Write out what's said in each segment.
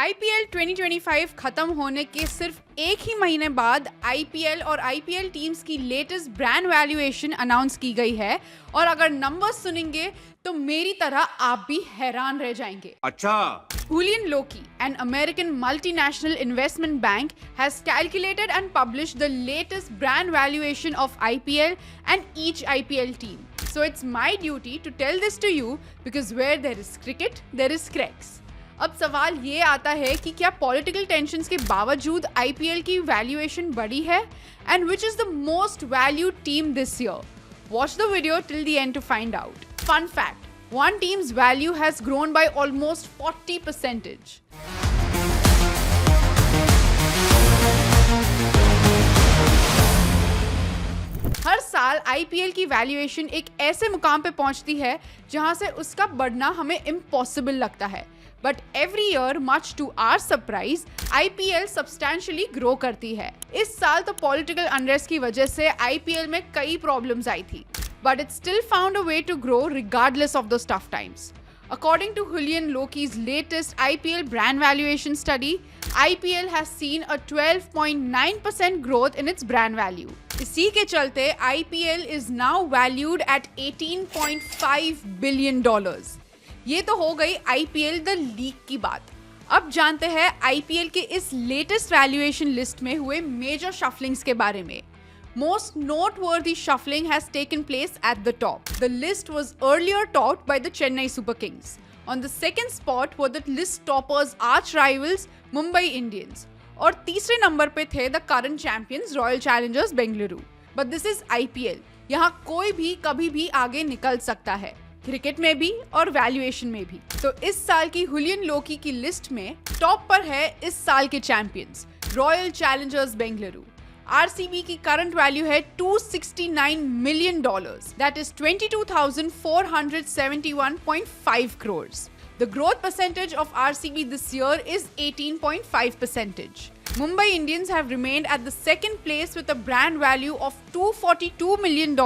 IPL 2025 खत्म होने के सिर्फ एक ही महीने बाद आईपीएल और आईपीएल टीम्स की लेटेस्ट ब्रांड वैल्यूएशन अनाउंस की गई है और अगर नंबर्स सुनेंगे तो मेरी तरह आप भी हैरान रह जाएंगे। अच्छा। Julian Loki, an American multinational investment bank, has calculated and published the latest brand valuation of IPL and each IPL team. So it's my duty to tell this to you because where there is cricket, there is cracks. अब सवाल ये आता है कि क्या political tensions के बावजूद IPL की वैल्यूएशन बढ़ी है and which is the most valued team this year? Watch the video till the end to find out. Fun fact, one team's value has grown by almost 40%. हर साल IPL की valuation एक ऐसे मुकाम पे पहुंचती है जहां से उसका बढ़ना हमें इम्पॉसिबल लगता है, but every year much to our surprise IPL substantially grow करती है। इस साल तो पॉलिटिकल अनरेस्ट की वजह से आईपीएल में कई प्रॉब्लम्स आई थी, but it still found a way to grow regardless of those tough times. According to Julian Loki's latest IPL brand valuation study, IPL has seen a 12.9% growth in its brand value. इसी के चलते IPL is now valued at $18.5 billion. ये तो हो गई IPL the league की बात। अब जानते हैं IPL के इस लेटेस्ट वैल्यूएशन लिस्ट में हुए मेजर शफलिंग्स के बारे में। Most noteworthy shuffling has taken place at the top. The list was earlier topped by the Chennai Super Kings. On the second spot were the list toppers arch rivals Mumbai Indians. और तीसरे number पे थे the current champions Royal Challengers Bengaluru. But this is IPL. यहाँ कोई भी कभी भी आगे निकल सकता है, क्रिकेट में भी और वैल्यूएशन में भी। तो इस साल की हुलियन लोकी की लिस्ट में टॉप पर है इस साल के champions royal Challengers Bengaluru. RCB की करंट वैल्यू है $269 million, that is 22,471.5 crores. The growth percentage of RCB this year is 18.5%. Mumbai Indians have remained at the second place with a brand value of $242 million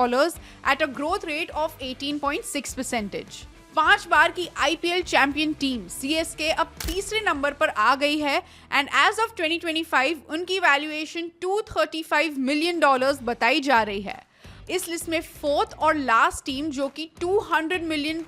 at a growth rate of 18.6%. 5 बार की IPL champion team CSK अब तीसरे number पर आ गई है and as of 2025 उनकी valuation $235 million बताई जा रही है। इस लिस्ट में फोर्थ और लास्ट टीम जो कि $200 million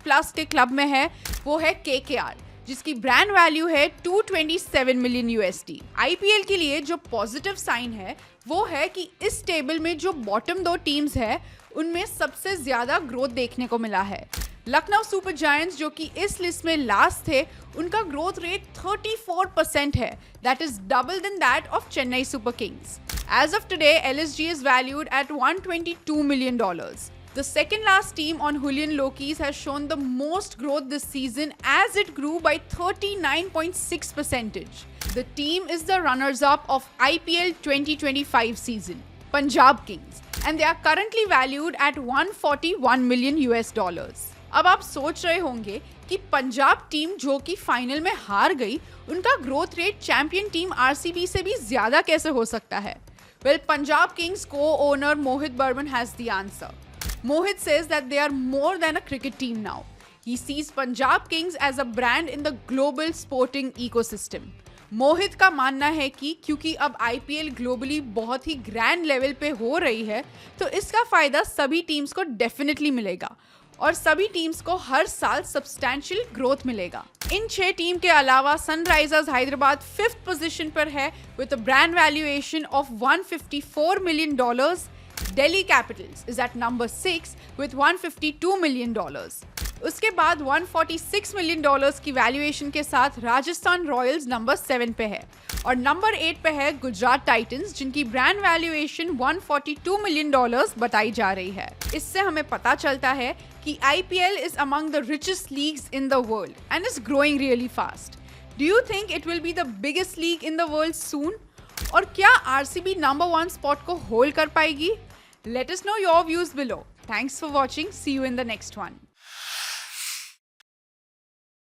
प्लस के क्लब में है वो है केकेआर, जिसकी ब्रांड वैल्यू है $227 million। आईपीएल के लिए जो पॉजिटिव साइन है वो है कि इस टेबल में जो बॉटम दो टीम्स है उनमें सबसे ज्यादा ग्रोथ देखने को मिला है। लखनऊ सुपर जायंट्स जो कि इस लिस्ट में लास्ट थे, उनका ग्रोथ रेट 34% है, that is double than that of Chennai Super Kings. As of today LSG is valued at $122 million. The second last team on Julian Loki's has shown the most growth this season as it grew by 39.6%. The team is the runners-up of IPL 2025 season, Punjab Kings, and they are currently valued at $141 million. अब आप सोच रहे होंगे कि Punjab team जो कि final में हार गई, उनका growth rate champion team RCB से भी ज्यादा कैसे हो सकता है? Well, Punjab Kings co-owner Mohit Burman has the answer. Mohit says that they are more than a cricket team now. He sees Punjab Kings as a brand in the global sporting ecosystem. मोहित का मानना है कि क्योंकि अब IPL globally बहुत ही grand level पे हो रही है तो इसका फायदा सभी टीम्स को डेफिनेटली मिलेगा और सभी टीम्स को हर साल सब्सटैंशियल ग्रोथ मिलेगा। इन 6 टीम के अलावा सनराइजर्स हैदराबाद 5th पोजीशन पर है with a brand valuation of $154 million. Delhi Capitals is at number 6 with $152 million. उसके बाद $146 million की वैल्यूएशन के साथ राजस्थान रॉयल्स नंबर 7 पे है और नंबर 8 पे है गुजरात टाइटंस जिनकी ब्रांड वैल्यूएशन $142 million बताई जा रही है। इससे हमें पता चलता है कि IPL is among the richest leagues in the world and is growing really fast. Do you think it will be the biggest league in the world soon? और क्या RCB number 1 spot को होल्ड कर पाएगी? Let us know your views below. Thanks for watching. See you in the next one.